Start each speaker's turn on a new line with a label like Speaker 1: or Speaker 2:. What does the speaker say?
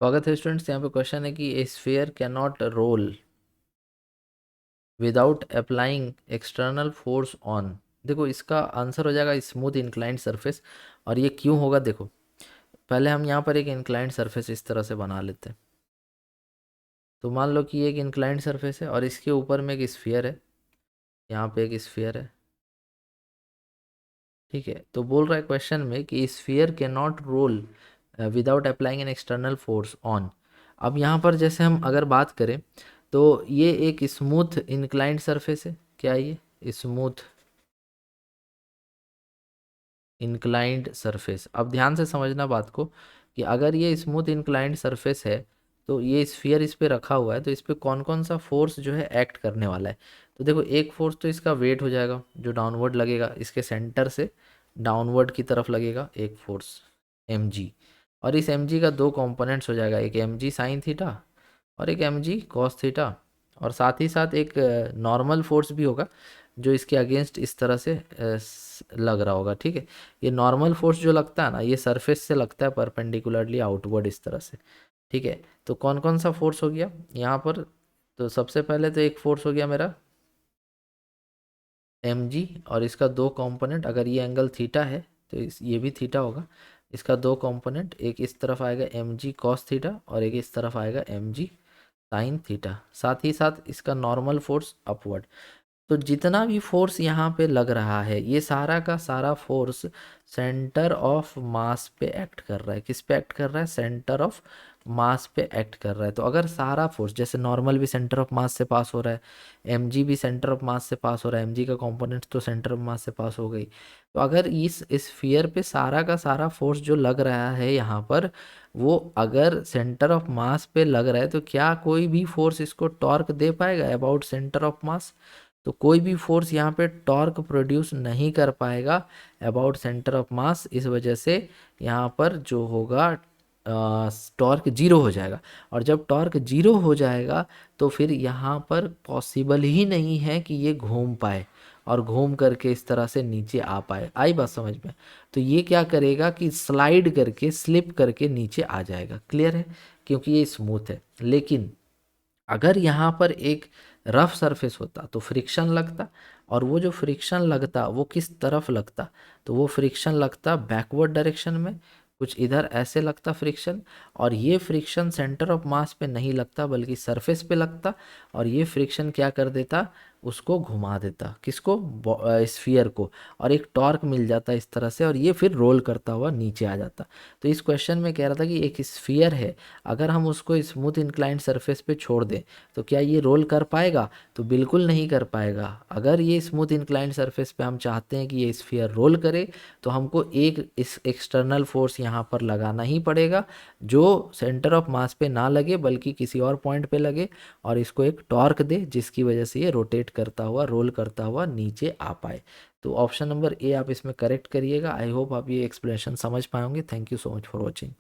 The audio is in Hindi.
Speaker 1: स्वागत है स्टूडेंट्स। यहाँ पे क्वेश्चन है कि ए sphere can not role without applying external force on. देखो इसका आंसर हो जाएगा स्मूथ इंक्लाइंड सरफेस। और ये क्यों होगा, देखो पहले हम यहाँ पर एक इंक्लाइंड सरफेस इस तरह से बना लेते हैं। तो मान लो कि ये एक इंक्लाइंड सरफेस है और इसके ऊपर में एक स्फीयर है, यहाँ पे एक स्फीयर है, ठीक है। तो बोल रहा है क्वेश्चन में कि sphere can not role without applying an external force on. अब यहाँ पर जैसे हम अगर बात करें तो ये एक स्मूथ इंक्लाइंड सरफेस है। क्या ये स्मूथ इंक्लाइंड सरफेस? अब ध्यान से समझना बात को कि अगर ये स्मूथ इंक्लाइंड सरफेस है तो ये स्फीयर इस पे रखा हुआ है, तो इस पे कौन कौन सा फोर्स जो है एक्ट करने वाला है। तो देखो एक फोर्स तो इसका वेट हो जाएगा जो डाउनवर्ड लगेगा, इसके सेंटर से डाउनवर्ड की तरफ लगेगा एक फोर्स mg। और इस mg का दो कंपोनेंट्स हो जाएगा, एक mg साइन थीटा और एक mg कॉस थीटा। और साथ ही साथ एक नॉर्मल फोर्स भी होगा जो इसके अगेंस्ट इस तरह से लग रहा होगा, ठीक है। ये नॉर्मल फोर्स जो लगता है ना, ये सरफेस से लगता है परपेंडिकुलरली आउटवर्ड इस तरह से, ठीक है। तो कौन कौन सा फोर्स हो गया यहाँ पर? तो सबसे पहले तो एक फोर्स हो गया मेरा mg, और इसका दो कंपोनेंट, अगर ये एंगल थीटा है तो ये भी थीटा होगा। इसका दो कंपोनेंट, एक इस तरफ आएगा mg cos थीटा और एक इस तरफ आएगा mg sin थीटा। साथ ही साथ इसका नॉर्मल फोर्स अपवर्ड। तो जितना भी फोर्स यहाँ पे लग रहा है ये सारा का सारा फोर्स सेंटर ऑफ मास पे एक्ट कर रहा है। किस पे एक्ट कर रहा है? सेंटर ऑफ मास पे एक्ट कर रहा है। तो अगर सारा फोर्स, जैसे नॉर्मल भी सेंटर ऑफ मास से पास हो रहा है, mg भी सेंटर ऑफ मास से पास हो रहा है, mg का कंपोनेंट तो सेंटर ऑफ मास से पास हो गई। तो अगर इस स्फीयर पे सारा का सारा फोर्स जो लग रहा है यहाँ पर, वो अगर सेंटर ऑफ मास पे लग रहा है तो क्या कोई भी फोर्स इसको टॉर्क दे पाएगा अबाउट सेंटर ऑफ मास? तो कोई भी फोर्स यहाँ पे टॉर्क प्रोड्यूस नहीं कर पाएगा अबाउट सेंटर ऑफ मास। इस वजह से यहाँ पर जो होगा टॉर्क जीरो हो जाएगा। और जब टॉर्क जीरो हो जाएगा तो फिर यहाँ पर पॉसिबल ही नहीं है कि ये घूम पाए और घूम करके इस तरह से नीचे आ पाए। आई बात समझ में? तो ये क्या करेगा कि स्लाइड करके, स्लिप करके नीचे आ जाएगा। क्लियर है? क्योंकि ये स्मूथ है। लेकिन अगर यहाँ पर एक रफ सरफेस होता तो फ्रिक्शन लगता, और वो जो फ्रिक्शन लगता वो किस तरफ लगता? तो वो फ्रिक्शन लगता बैकवर्ड डायरेक्शन में, कुछ इधर ऐसे लगता फ्रिक्शन। और ये फ्रिक्शन सेंटर ऑफ मास पे नहीं लगता बल्कि सरफेस पे लगता। और ये फ्रिक्शन क्या कर देता? उसको घुमा देता। किसको? स्फीयर को। और एक टॉर्क मिल जाता इस तरह से, और ये फिर रोल करता हुआ नीचे आ जाता। तो इस क्वेश्चन में कह रहा था कि एक स्फीयर है, अगर हम उसको स्मूथ इंक्लाइंड सरफेस पे छोड़ दें तो क्या ये रोल कर पाएगा? तो बिल्कुल नहीं कर पाएगा। अगर ये स्मूथ इंक्लाइंड सरफेस पे हम चाहते हैं कि ये स्फीयर रोल करे तो हमको एक इस एक्सटर्नल फोर्स यहाँ पर लगाना ही पड़ेगा जो सेंटर ऑफ मास पे ना लगे बल्कि किसी और पॉइंट पे लगे, और इसको एक टॉर्क दे जिसकी वजह से ये रोटेट करता हुआ, रोल करता हुआ नीचे आ पाए। तो ऑप्शन नंबर ए आप इसमें करेक्ट करिएगा। आई होप आप ये एक्सप्लेनेशन समझ पाएंगे। Thank you so much for watching.